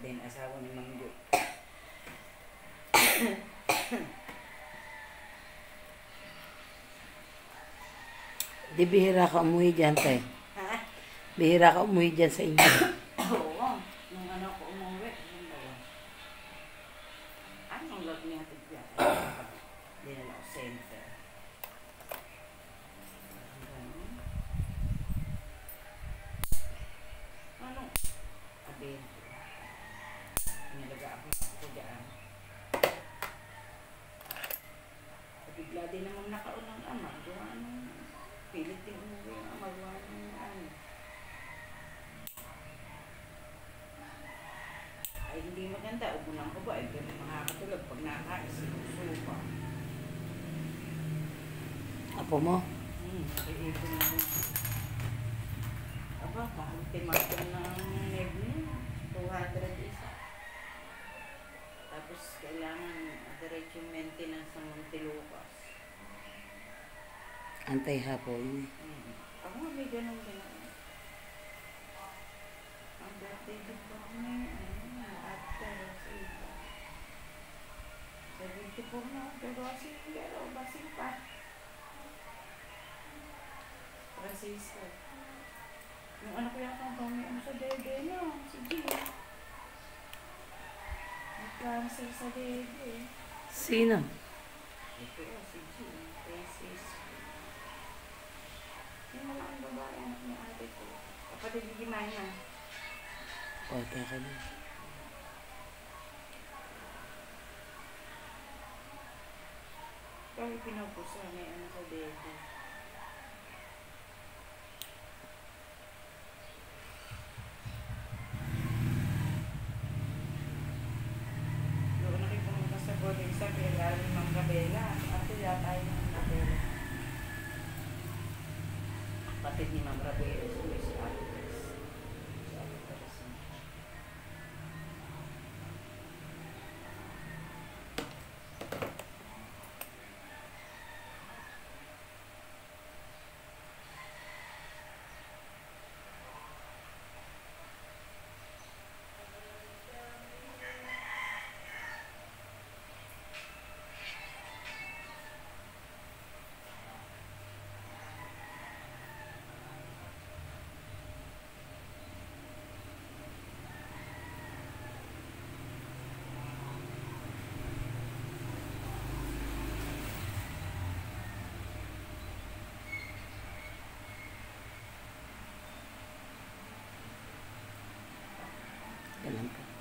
din asawa ni Mang Jo. Di bihira ka umuwi dyan, tay. Ha? Bihira ka umuwi dyan sa inyo. Oo. Nung ano ko umuwi. Ano ba yun? Anong lag niya ito dyan? Dinala ko center. Ano? Abin. Nilaga ako dyan. Bigla din namang nakaunang ama. Gawa nung pilit din umuwi ang ama. Gawa nung ano. Ay hindi maganda. Ugunang ko ba? Ay ganun makakatulog pag nakakain. Sinusupa. Apo mo? Iipon na din. Aba, ultimatum ng Nebni. 200 isa. Tapos kailangan diretso yung maintenance ng Montelucas. Antay hapon. Ako nga may ganun din. Ang birthday din ko kami, ate, Rosita. 74 na, pero basing pa. Francisco. Yung anak ko yata ang may sa dede niya, si G. May cancer sa dede. Sino? Ito, si G. Francisco. Yung malaking babae, anak ni ate ko. Kapatid ni Gimana. Bata ka na. Kaya pinupusa may ano sa dede. Doon na rin pumunta sa boarding sa Bella, ni Ma'am Gabela. Ate yata yung Ma'am Gabela. Kapatid ni Ma'am Gabela, si Ate Tess. Si Ate Tess. Ganun po.